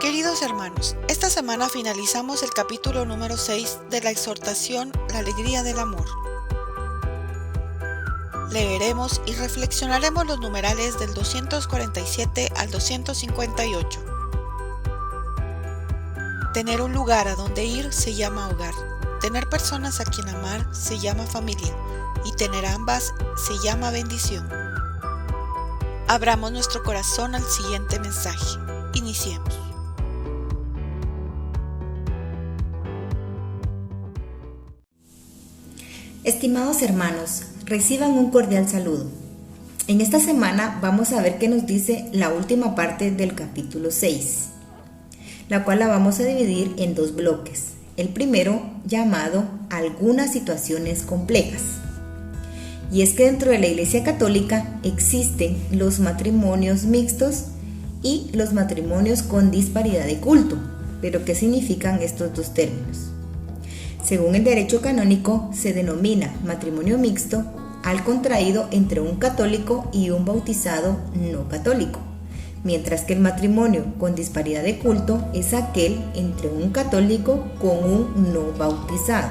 Queridos hermanos, esta semana finalizamos el capítulo número 6 de la exhortación La alegría del amor. Leeremos y reflexionaremos los numerales del 247 al 258. Tener un lugar a donde ir se llama hogar. Tener personas a quien amar se llama familia. Y tener ambas se llama bendición. Abramos nuestro corazón al siguiente mensaje. Iniciemos. Estimados hermanos, reciban un cordial saludo. En esta semana vamos a ver qué nos dice la última parte del capítulo 6, la cual la vamos a dividir en dos bloques. El primero, llamado Algunas situaciones complejas. Y es que dentro de la Iglesia Católica existen los matrimonios mixtos y los matrimonios con disparidad de culto. ¿Pero qué significan estos dos términos? Según el derecho canónico, se denomina matrimonio mixto al contraído entre un católico y un bautizado no católico, mientras que el matrimonio con disparidad de culto es aquel entre un católico con un no bautizado.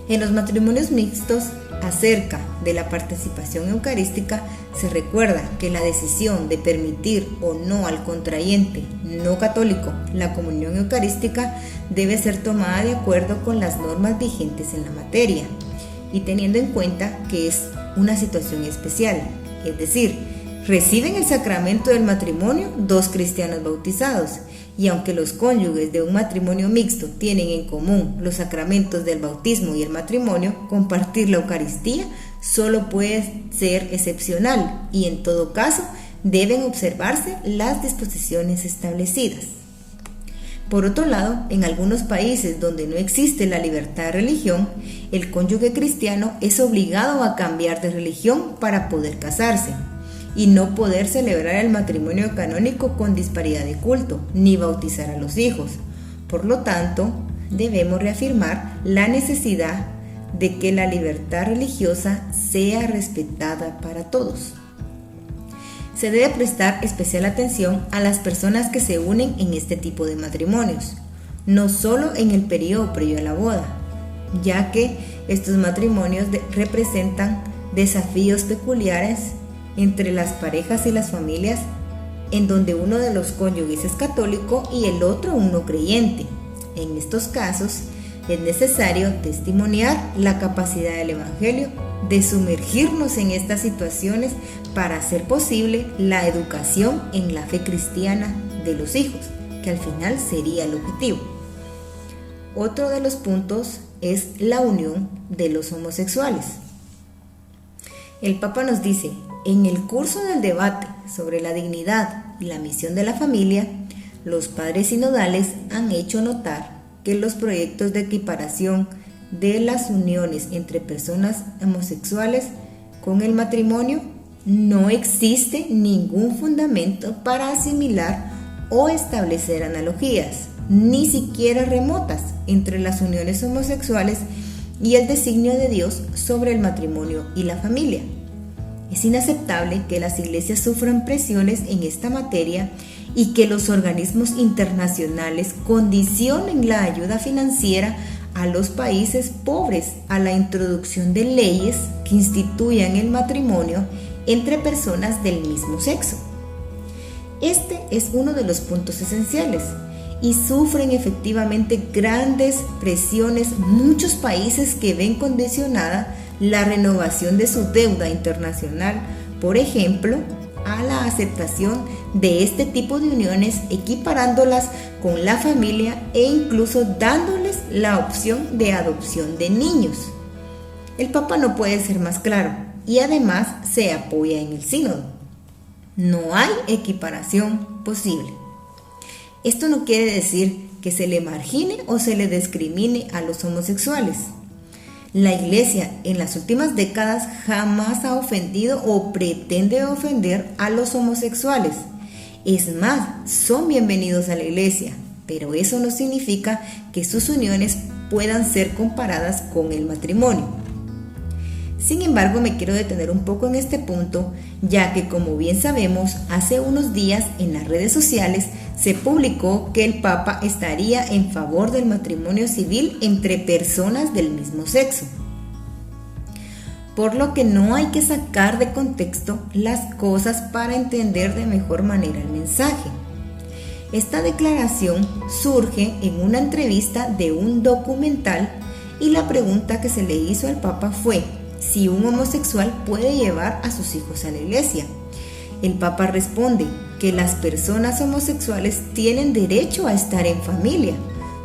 En los matrimonios mixtos, acerca de la participación eucarística, se recuerda que la decisión de permitir o no al contrayente no católico la comunión eucarística debe ser tomada de acuerdo con las normas vigentes en la materia y teniendo en cuenta que es una situación especial, es decir, reciben el sacramento del matrimonio dos cristianos bautizados, y aunque los cónyuges de un matrimonio mixto tienen en común los sacramentos del bautismo y el matrimonio, compartir la Eucaristía solo puede ser excepcional y en todo caso deben observarse las disposiciones establecidas. Por otro lado, en algunos países donde no existe la libertad de religión, el cónyuge cristiano es obligado a cambiar de religión para poder casarse y no poder celebrar el matrimonio canónico con disparidad de culto, ni bautizar a los hijos. Por lo tanto, debemos reafirmar la necesidad de que la libertad religiosa sea respetada para todos. Se debe prestar especial atención a las personas que se unen en este tipo de matrimonios, no solo en el periodo previo a la boda, ya que estos matrimonios representan desafíos peculiares entre las parejas y las familias, en donde uno de los cónyuges es católico y el otro un no creyente. En estos casos es necesario testimoniar la capacidad del Evangelio de sumergirnos en estas situaciones para hacer posible la educación en la fe cristiana de los hijos, que al final sería el objetivo. Otro de los puntos es la unión de los homosexuales. El Papa nos dice: en el curso del debate sobre la dignidad y la misión de la familia, los padres sinodales han hecho notar que los proyectos de equiparación de las uniones entre personas homosexuales con el matrimonio no existe ningún fundamento para asimilar o establecer analogías, ni siquiera remotas, entre las uniones homosexuales y el designio de Dios sobre el matrimonio y la familia. Es inaceptable que las iglesias sufran presiones en esta materia y que los organismos internacionales condicionen la ayuda financiera a los países pobres a la introducción de leyes que instituyan el matrimonio entre personas del mismo sexo. Este es uno de los puntos esenciales y sufren efectivamente grandes presiones muchos países que ven condicionada la renovación de su deuda internacional, por ejemplo, a la aceptación de este tipo de uniones, equiparándolas con la familia e incluso dándoles la opción de adopción de niños. El Papa no puede ser más claro y además se apoya en el sínodo. No hay equiparación posible. Esto no quiere decir que se le margine o se le discrimine a los homosexuales. La Iglesia en las últimas décadas jamás ha ofendido o pretende ofender a los homosexuales. Es más, son bienvenidos a la Iglesia, pero eso no significa que sus uniones puedan ser comparadas con el matrimonio. Sin embargo, me quiero detener un poco en este punto, ya que como bien sabemos, hace unos días en las redes sociales se publicó que el Papa estaría en favor del matrimonio civil entre personas del mismo sexo, por lo que no hay que sacar de contexto las cosas para entender de mejor manera el mensaje. Esta declaración surge en una entrevista de un documental y la pregunta que se le hizo al Papa fue si un homosexual puede llevar a sus hijos a la iglesia. El Papa responde que las personas homosexuales tienen derecho a estar en familia,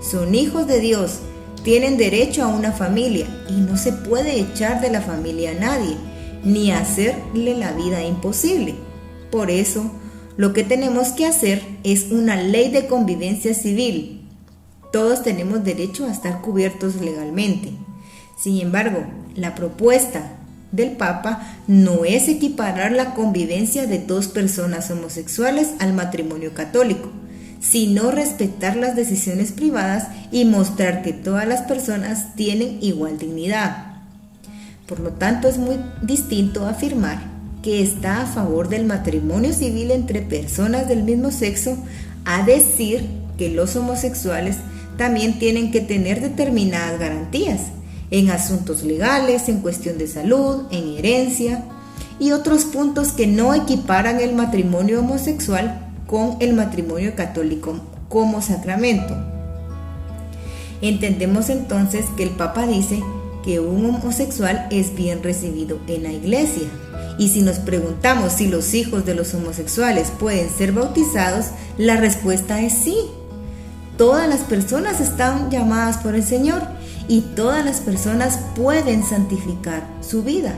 son hijos de Dios, tienen derecho a una familia y no se puede echar de la familia a nadie, ni hacerle la vida imposible. Por eso, lo que tenemos que hacer es una ley de convivencia civil. Todos tenemos derecho a estar cubiertos legalmente. Sin embargo, la propuesta del Papa no es equiparar la convivencia de dos personas homosexuales al matrimonio católico, sino respetar las decisiones privadas y mostrar que todas las personas tienen igual dignidad. Por lo tanto, es muy distinto afirmar que está a favor del matrimonio civil entre personas del mismo sexo a decir que los homosexuales también tienen que tener determinadas garantías en asuntos legales, en cuestión de salud, en herencia y otros puntos que no equiparan el matrimonio homosexual con el matrimonio católico como sacramento. Entendemos entonces que el Papa dice que un homosexual es bien recibido en la iglesia. Y si nos preguntamos si los hijos de los homosexuales pueden ser bautizados, la respuesta es sí. Todas las personas están llamadas por el Señor y todas las personas pueden santificar su vida.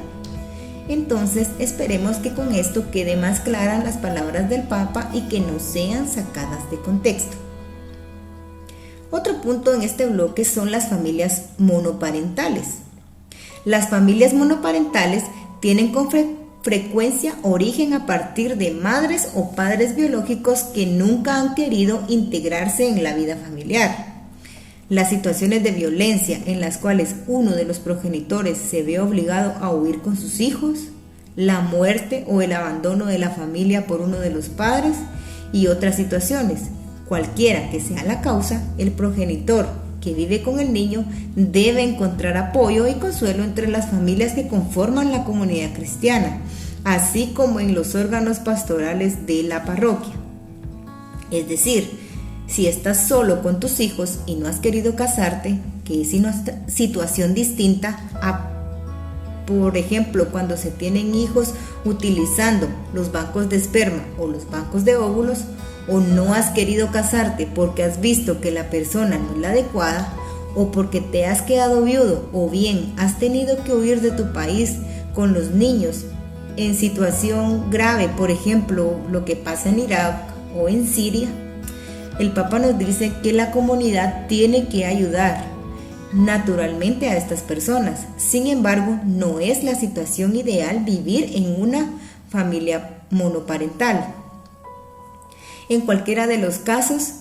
Entonces esperemos que con esto quede más claras las palabras del Papa y que no sean sacadas de contexto. Otro punto en este bloque son las familias monoparentales. Las familias monoparentales tienen con frecuencia origen a partir de madres o padres biológicos que nunca han querido integrarse en la vida familiar. Las situaciones de violencia en las cuales uno de los progenitores se ve obligado a huir con sus hijos, la muerte o el abandono de la familia por uno de los padres y otras situaciones, cualquiera que sea la causa, el progenitor que vive con el niño debe encontrar apoyo y consuelo entre las familias que conforman la comunidad cristiana, así como en los órganos pastorales de la parroquia. Es decir, si estás solo con tus hijos y no has querido casarte, que es una situación distinta a, por ejemplo, cuando se tienen hijos utilizando los bancos de esperma o los bancos de óvulos, o no has querido casarte porque has visto que la persona no es la adecuada, o porque te has quedado viudo, o bien has tenido que huir de tu país con los niños en situación grave, por ejemplo, lo que pasa en Irak o en Siria. El Papa nos dice que la comunidad tiene que ayudar naturalmente a estas personas. Sin embargo, no es la situación ideal vivir en una familia monoparental. En cualquiera de los casos,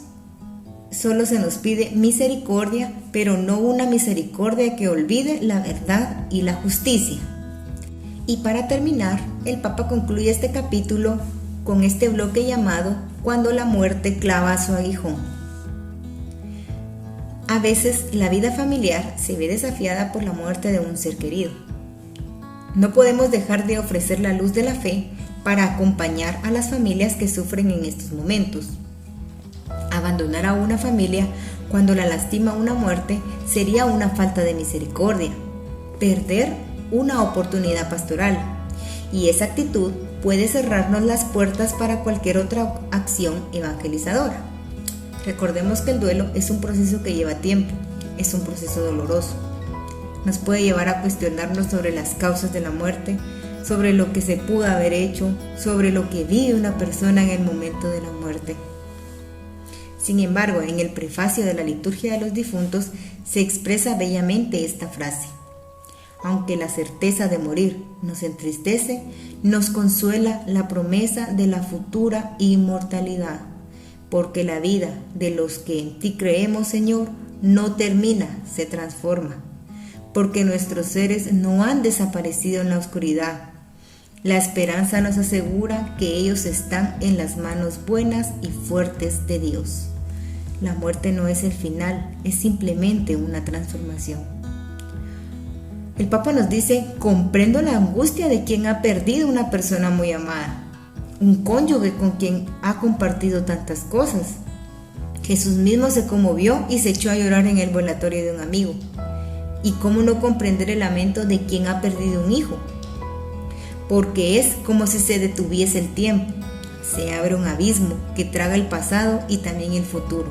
solo se nos pide misericordia, pero no una misericordia que olvide la verdad y la justicia. Y para terminar, el Papa concluye este capítulo con este bloque llamado Cuando la muerte clava su aguijón. A veces la vida familiar se ve desafiada por la muerte de un ser querido. No podemos dejar de ofrecer la luz de la fe para acompañar a las familias que sufren en estos momentos. Abandonar a una familia cuando la lastima una muerte sería una falta de misericordia, perder una oportunidad pastoral, y esa actitud puede cerrarnos las puertas para cualquier otra acción evangelizadora. Recordemos que el duelo es un proceso que lleva tiempo, es un proceso doloroso. Nos puede llevar a cuestionarnos sobre las causas de la muerte, sobre lo que se pudo haber hecho, sobre lo que vive una persona en el momento de la muerte. Sin embargo, en el prefacio de la liturgia de los difuntos se expresa bellamente esta frase: aunque la certeza de morir nos entristece, nos consuela la promesa de la futura inmortalidad, porque la vida de los que en ti creemos, Señor, no termina, se transforma, porque nuestros seres no han desaparecido en la oscuridad. La esperanza nos asegura que ellos están en las manos buenas y fuertes de Dios. La muerte no es el final, es simplemente una transformación. El Papa nos dice: comprendo la angustia de quien ha perdido una persona muy amada, un cónyuge con quien ha compartido tantas cosas. Jesús mismo se conmovió y se echó a llorar en el velatorio de un amigo. ¿Y cómo no comprender el lamento de quien ha perdido un hijo? Porque es como si se detuviese el tiempo. Se abre un abismo que traga el pasado y también el futuro.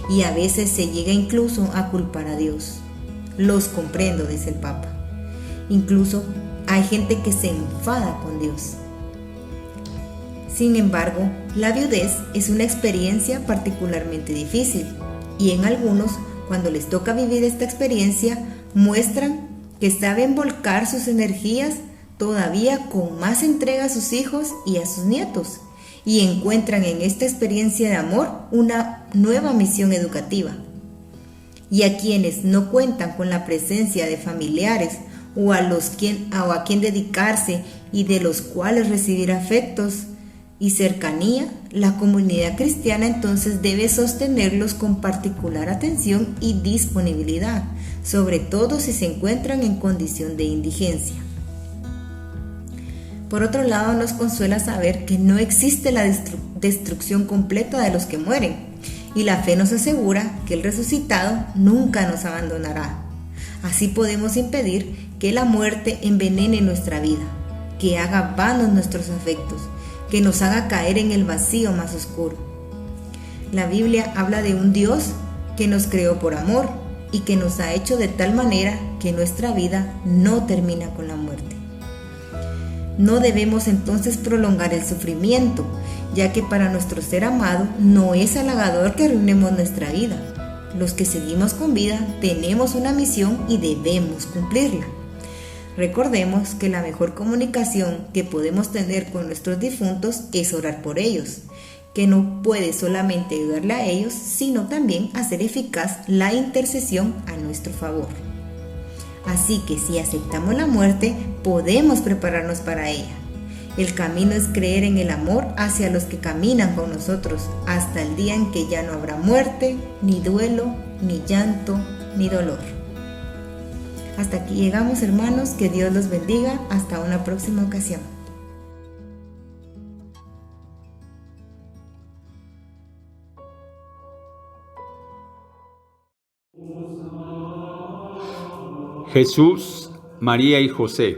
Y a veces se llega incluso a culpar a Dios. Los comprendo, dice el Papa. Incluso hay gente que se enfada con Dios. Sin embargo, la viudez es una experiencia particularmente difícil, y en algunos, cuando les toca vivir esta experiencia, muestran que saben volcar sus energías todavía con más entrega a sus hijos y a sus nietos, y encuentran en esta experiencia de amor una nueva misión educativa. Y a quienes no cuentan con la presencia de familiares o a quien dedicarse y de los cuales recibir afectos y cercanía, la comunidad cristiana entonces debe sostenerlos con particular atención y disponibilidad, sobre todo si se encuentran en condición de indigencia. Por otro lado, nos consuela saber que no existe la destrucción completa de los que mueren, y la fe nos asegura que el resucitado nunca nos abandonará. Así podemos impedir que la muerte envenene nuestra vida, que haga vanos nuestros afectos, que nos haga caer en el vacío más oscuro. La Biblia habla de un Dios que nos creó por amor y que nos ha hecho de tal manera que nuestra vida no termina con la muerte. No debemos entonces prolongar el sufrimiento, ya que para nuestro ser amado no es halagador que arruinemos nuestra vida. Los que seguimos con vida tenemos una misión y debemos cumplirla. Recordemos que la mejor comunicación que podemos tener con nuestros difuntos es orar por ellos, que no puede solamente ayudarle a ellos, sino también hacer eficaz la intercesión a nuestro favor. Así que si aceptamos la muerte, podemos prepararnos para ella. El camino es creer en el amor hacia los que caminan con nosotros, hasta el día en que ya no habrá muerte, ni duelo, ni llanto, ni dolor. Hasta aquí llegamos, hermanos, que Dios los bendiga, hasta una próxima ocasión. Jesús, María y José,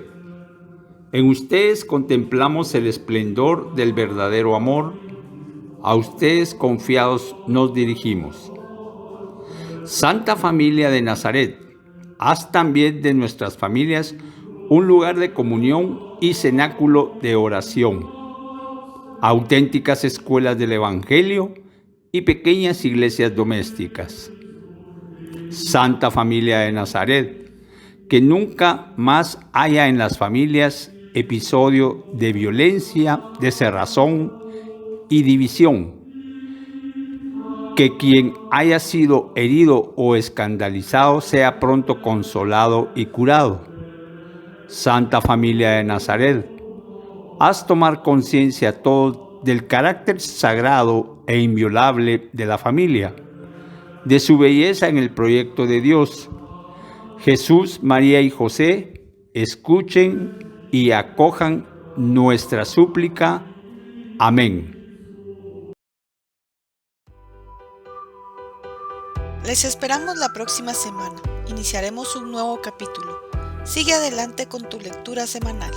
en ustedes contemplamos el esplendor del verdadero amor, a ustedes confiados nos dirigimos. Santa Familia de Nazaret, haz también de nuestras familias un lugar de comunión y cenáculo de oración, auténticas escuelas del Evangelio y pequeñas iglesias domésticas. Santa Familia de Nazaret, que nunca más haya en las familias episodio de violencia, de cerrazón y división. Que quien haya sido herido o escandalizado sea pronto consolado y curado. Santa Familia de Nazaret, haz tomar conciencia a todos del carácter sagrado e inviolable de la familia, de su belleza en el proyecto de Dios. Jesús, María y José, escuchen y acojan nuestra súplica. Amén. Les esperamos la próxima semana. Iniciaremos un nuevo capítulo. Sigue adelante con tu lectura semanal.